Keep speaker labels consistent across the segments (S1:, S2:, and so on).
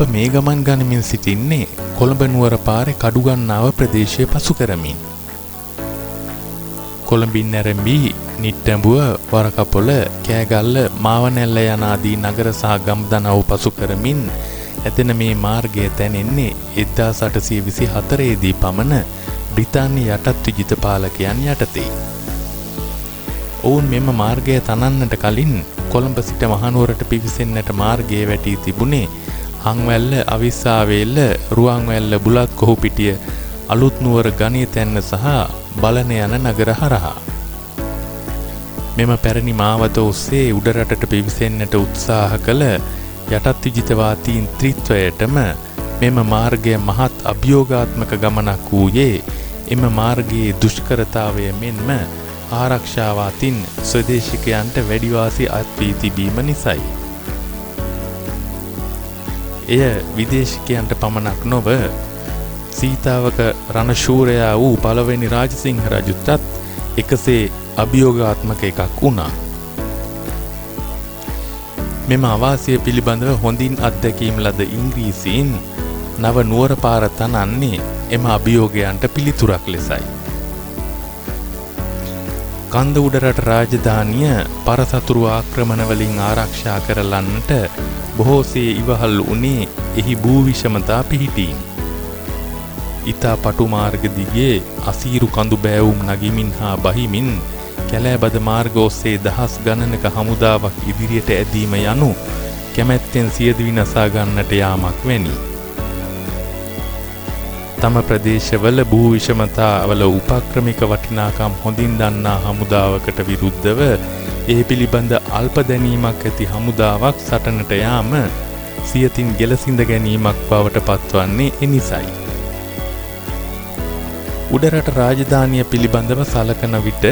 S1: මේ ගමන් ගනිමින් සිටින්නේ කොළඹ නුවර පාරේ කඩුගන්නාව ප්‍රදේශයේ පසු කරමින්. කොළඹින් නැරඹී නිට්ටඹුව, වරකපොළ, කෑගල්ල, මාවනැල්ල යන ආදී නගර සහ ගම්දනව් පසු කරමින් එතන මේ මාර්ගය තැනෙන්නේ 1824 දී පමණ බ්‍රිතාන්‍ය යටත් විජිත පාලකයන් යටතේ. ඔවුන් මෙම මාර්ගය තනන්නට කලින් කොළඹ සිට මහනුවරට පිවිසෙන්නට මාර්ගයේ වැටී තිබුණේ හංවැල්ල, අවිස්සාවේල්ල, රුවන්වැල්ල, බුලත් කොහුපිටිය, අලුත් නුවර ගණිතැන්න සහ බලන යන නගර හරහා. මෙම පැරණි මාවත ඔස්සේ උඩරටට පිවිසෙන්නට උත්සාහ කළ යටත් විජිතවාදීන් ත්‍රිත්වයටම මෙම මාර්ගය මහත් අභියෝගාත්මක ගමනක් වූයේ එම මාර්ගයේ දුෂ්කරතාවය මෙන්ම ආරක්ෂාවාතින් ස්වදේශිකයන්ට වැඩි වාසි අත් වී තිබීම නිසයි. එය විදේශිකයන්ට පමණක් නොව සීතාවක රණශූරයා වූ පළවෙනි රාජසිංහ රජුටත් එකසේ අභියෝගාත්මක එකක් වුණා. මෙම අවාසිය පිළිබඳව හොඳින් අත්දැකීම් ලද ඉංග්‍රීසීන් නව නුවර පාර තනන්නේ එම අභියෝගයන්ට පිළිතුරක් ලෙසයි. කන්ද උඩරට රාජධානිය පරසතුරු ආක්‍රමණ වලින් ආරක්ෂා කරලන්නට බොහෝසේ ඉවහල් වුණේ එහි භූ විෂමතා පිහිටීම. ඉතා පටු මාර්ග දිගේ අසීරු කඳු බෑවුම් නගිමින් හා බහිමින් කැලෑබද මාර්ග ඔස්සේ දහස් ගණනක හමුදාවක් ඉදිරියට ඇදීම යනු කැමැත්තෙන් සියදිවි නසා ගන්නට යාමක් වැනි. තම ප්‍රදේශවල භූ විෂමතාවල උපක්‍රමික වටිනාකම් හොඳින් දන්නා හමුදාවකට විරුද්ධව ඒ පිළිබඳ අල්ප දැනීමක් ඇති හමුදාවක් සටනට යාම සියතින් ගෙලසිඳ ගැනීමක් බවට පත්වන්නේ එනිසයි. උඩරට රාජධානිය පිළිබඳව සලකන විට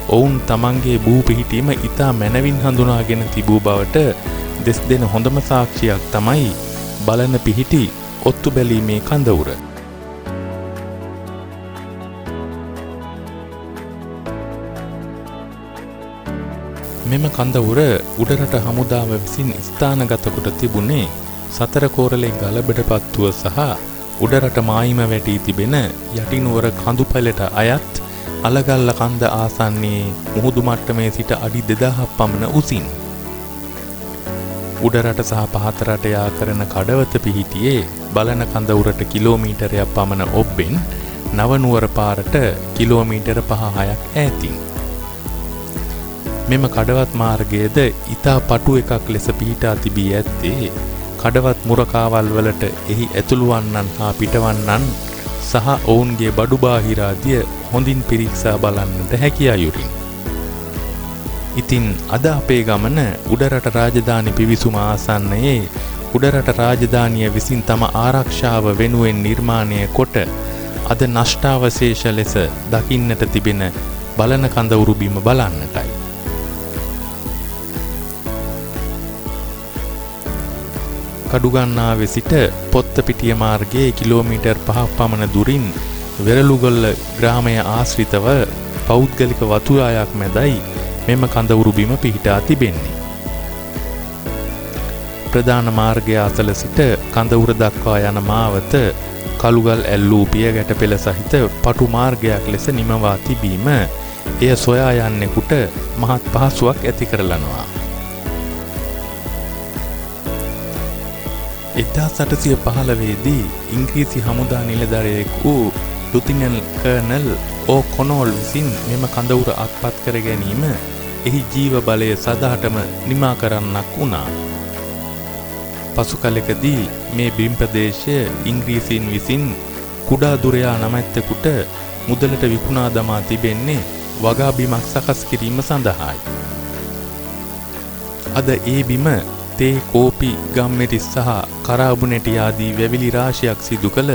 S1: ඔවුන් තමන්ගේ භූ පිහිටීම ඉතා මැනවින් හඳුනාගෙන තිබූ බවට දෙස් දෙන හොඳම සාක්ෂියක් තමයි බලන පිහිටි ඔත්තු බැලීමේ කඳවුර. මෙම කඳවුර උඩරට හමුදාව විසින් ස්ථානගත කොට තිබුණේ සතර කෝරළේ ගලබඩපත්තුව සහ උඩරට මායිම වැටී තිබෙන යටිනුවර කඳු පැලට අයත් අලගල්ල කන්ද ආසන්නයේ මුහුදු මට්ටමේ සිට අඩි 2000ක් පමණ උසින්. උඩරට සහ පහතරට යා කරන කඩවත පිහිටියේ බලන කඳවුරට කිලෝමීටරයක් පමණ ඔබ්බෙන් නවනුවර පාරට කිලෝමීටර 5-6ක් ඈතින්. මෙම කඩවත් මාර්ගයේද ඉතා පටු එකක් ලෙස පිහිටා තිබී ඇත්තේ කඩවත් මුරකාවල් වලට එහි ඇතුළු වන්නන් හා පිටවන්නන් සහ ඔවුන්ගේ බඩු බාහිරාදිය හොඳින් පිරික්සා බලන්නට හැකි අයුරින්. ඉතින් අද අපේ ගමන උඩරට රාජධානි පිවිසුම ආසන්නයේ උඩරට රාජධානිය විසින් තම ආරක්ෂාව වෙනුවෙන් නිර්මාණය කොට අද නෂ්ටාවශේෂ ලෙස දකින්නට තිබෙන බලන කඳවුරු බිම බලන්නටයි. කඩුගන්නාවේ සිට පොත්තපිටිය මාර්ගයේ කිලෝමීටර් 5ක් පමණ දුරින් වෙරළුගොල්ල ග්‍රාමය ආශ්‍රිතව පෞද්ගලික වතුයායක් මැදයි මෙම කඳවුරු බිම පිහිටා තිබෙන්නේ. ප්‍රධාන මාර්ගය අසල සිට කඳවුර දක්වා යන මාවත කළුගල් ඇල්ලූ පියගැට පෙළ සහිත පටු මාර්ගයක් ලෙස නිමවා තිබීම එය සොයා යන්නෙකුට මහත් පහසුවක් ඇති කරලනවා. 1815 දී ඉංග්‍රීසි හමුදා නිලධරයෙකු ලුතිනල් කර්නල් ඕ කොනෝල් විසින් මෙම කඳවුර අත්පත් කර ගැනීම එහි ජීව බලය සදාටම නිමා කරන්නක් වුණා. පසු කලෙකදී මේ බිම් ප්‍රදේශය ඉංග්‍රීසීන් විසින් කුඩා දුරයා නමැත්තෙකුට මුදලට විකුණා දමා තිබෙන්නේ වගා බිමක් සකස් කිරීම සඳහායි. අද ඒ බිම තේ, කෝපි, ගම්මැටි සහ කරාබුනැටි ආදී වැවිලි රාශියක් සිදු කළ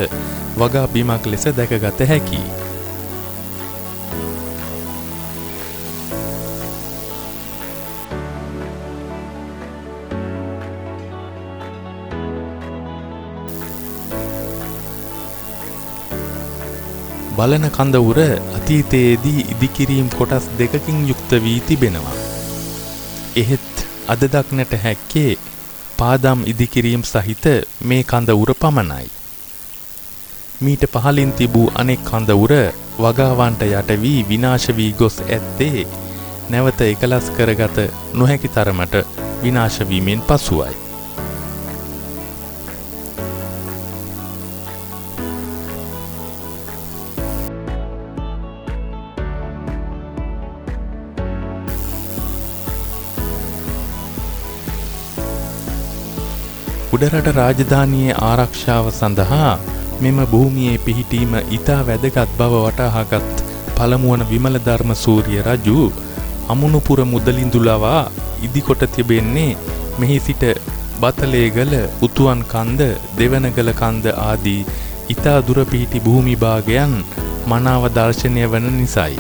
S1: වගා බිමක් ලෙස දැකගත හැකියි. බලන කඳවුර අතීතයේදී ඉදිකිරීම් කොටස් දෙකකින් යුක්ත වී තිබෙනවා. එහෙත් අද දක්නට හැක්කේ පාදම් ඉදිකිරීම් සහිත මේ කඳ උර පමණයි. මීට පහළින් තිබූ අනෙක් කඳ උර වගාවන්ට යට වී විනාශ වී ගොස් ඇත්තේ නැවත එකලස් කරගත නොහැකි තරමට විනාශ වීමෙන් පසුවයි. උඩරට රාජධානියේ ආරක්ෂාව සඳහා මෙම භූමියේ පිහිටීම ඉතා වැදගත් බව වටහාගත් පළමුවන විමලධර්ම සූරිය රජු අමුණුපුර මුදලින්දු ලවා ඉදිකොට තිබෙන්නේ මෙහි සිට බතලේගල, උතුවන් කන්ද, දෙවනගල කන්ද ආදී ඉතා දුර පිහිටි භූමි භාගයන් මනාව දර්ශනය වන නිසයි.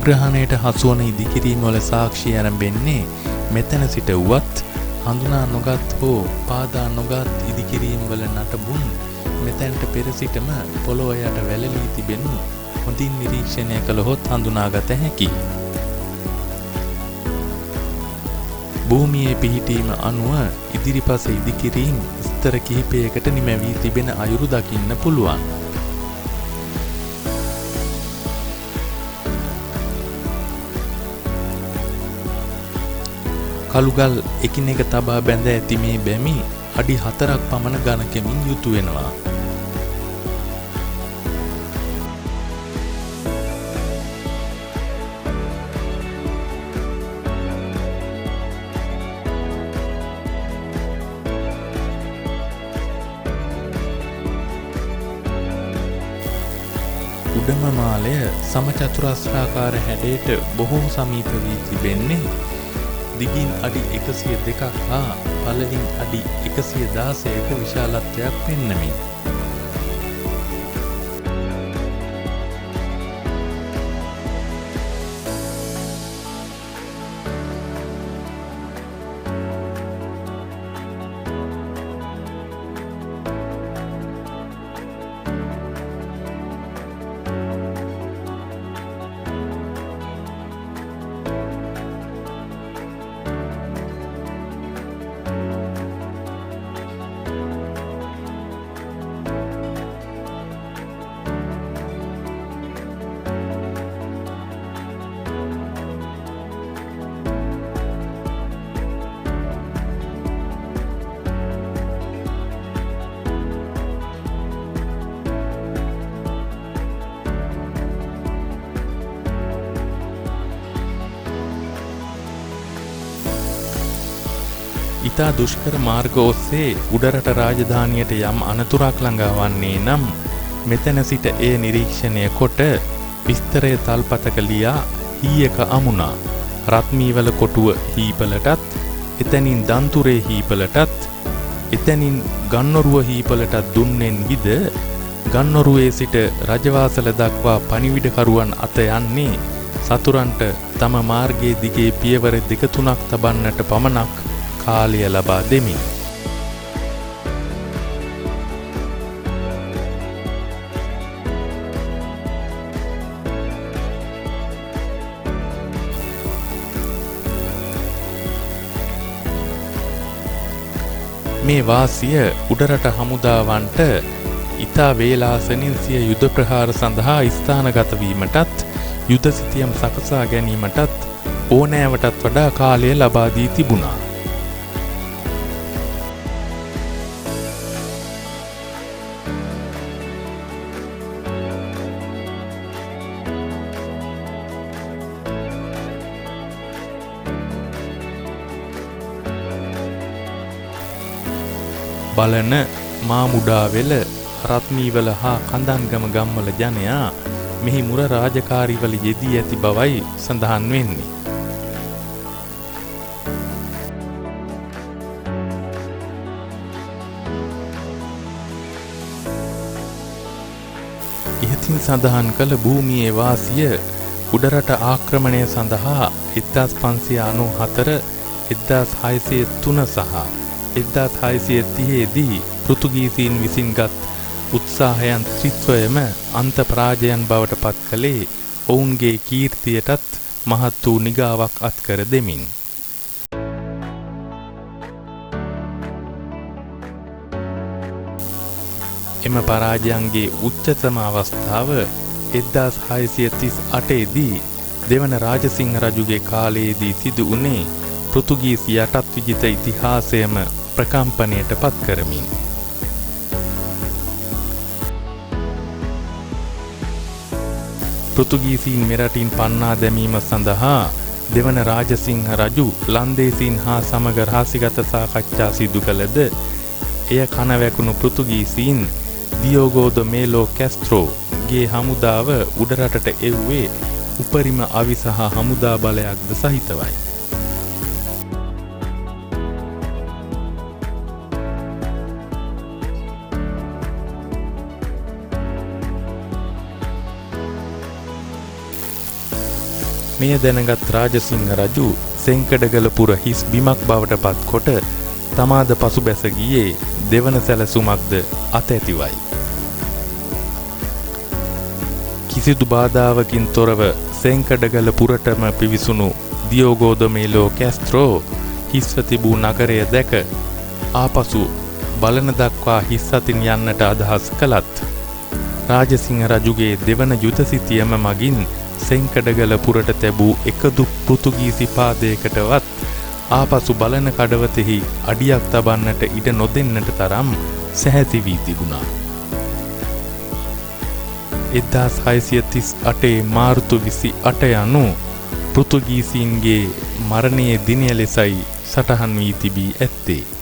S1: ග්‍රහණයට හසුවන ඉදිකිරීම වල සාක්ෂි ආරම්භෙන්නේ මෙතන සිට වුවත් හඳුනා නොගත් හෝ පාදා නොගත් ඉදිකිරීම් වල නටබුන් මෙතැනට පෙර සිටම පොළොව යට වැළලී තිබෙනු හොඳින් නිරීක්ෂණය කළහොත් හඳුනාගත හැකියි. භූමියේ පිහිටීම අනුව ඉදිරිපස ඉදිකිරීම් ස්තර කිහිපයකට නිමැවී තිබෙන අයුරු දකින්න පුළුවන්. කළුගල් එකිනෙක තබා බැඳ ඇති මේ බැමි අඩි 4ක් පමණ ඝනකමින් යුතු වෙනවා. උඩම මාලය සමචතුරස්‍රාකාර හැඩයට බොහෝ සමීප වී තිබෙන්නේ දිගින් අඩි 102ක් හා පළලින් අඩි 116ක විශාලත්වයක් පෙන්නමින්. ඉතා දුෂ්කර මාර්ග ඔස්සේ උඩරට රාජධානියට යම් අනතුරක් ළඟා වන්නේ නම් මෙතන සිට එය නිරීක්ෂණය කොට විස්තරය තල්පතක ලියා හීයක අමුණා රත්මීවල කොටුව හීපලටත් එතැනින් දන්තුරේ හීපලටත් එතැනින් ගන්නොරුව හීපලටත් දුන්නෙන් විද ගන්නොරුවේ සිට රජවාසල දක්වා පණිවිඩකරුවන් අත යන්නේ සතුරන්ට තම මාර්ගයේ දිගේ පියවර 2-3ක් තබන්නට පමණක් කාලය ලබා දෙමින්. මේ වාසිය උඩරට හමුදාවන්ට ඉතා වේලාසනින් සිය යුද ප්‍රහාර සඳහා ස්ථානගත වීමටත් යුද සිතියම් සකසා ගැනීමටත් ඕනෑවටත් වඩා කාලය ලබා දී තිබුණා. බලන මාමුඩාවෙල රත්මීවල හා කඳන්ගම ගම්වල ජනයා මෙහි මුර රාජකාරිවල යෙදී ඇති බවයි සඳහන් වෙන්නේ. ඉහතින් සඳහන් කළ භූමියේ වාසිය උඩරට ආක්‍රමණය සඳහා 1594, 1603 සහ 1630 දී පෘතුගීසීන් විසින්ගත් උත්සාහයන් ත්‍රිත්වයම අන්ත පරාජයන් බවට පත් කළේ ඔවුන්ගේ කීර්තියටත් මහත් වූ නිගාවක් අත්කර දෙමින්. එම පරාජයන්ගේ උච්චතම අවස්ථාව 1638 දී දෙවන රාජසිංහ රජුගේ කාලයේදී සිදු වුණේ පෘතුගීසි යටත් විජිත ඉතිහාසයම ප්‍රකම්පනයට පත් කරමින්. පෘතුගීසීන් මෙරටින් පන්නා දැමීම සඳහා දෙවන රාජසිංහ රජු ලන්දේසීන් හා සමග රහසිගත සාකච්ඡා සිදු කළද එය කනවැකුණු පෘතුගීසීන් දියෝගෝ ද මේලෝ කැස්ට්‍රෝ ගේ හමුදාව උඩරටට එව්වේ උපරිම අවි සහ හමුදා බලයක්ද සහිතවයි. මෙය දැනගත් රාජසිංහ රජු සෙංකඩගල පුර හිස් බිමක් බවට පත්කොට තමාද පසුබැස ගියේ දෙවන සැලසුමක්ද අතැතිවයි. කිසිදු බාධාවකින් තොරව සෙංකඩගල පුරටම පිවිසුණු දියෝගෝ ද මේලෝ කැස්ට්‍රෝ හිස්ව තිබූ නගරය දැක ආපසු බලන දක්වා හිස් අතින් යන්නට අදහස් කළත් රාජසිංහ රජුගේ දෙවන යුද සිතියම මගින් සෙංකඩගල පුරට තැබූ එකදු පෘතුගීසි පාදයකටවත් ආපසු බලන කඩවතෙහි අඩියක් තබන්නට ඉඩ නොදෙන්නට තරම් සැහැති වී තිබුණා. 1638 මාර්තු 28 යනු පෘතුගීසීන්ගේ මරණයේ දිනය ලෙසයි සටහන් වී තිබී ඇත්තේ.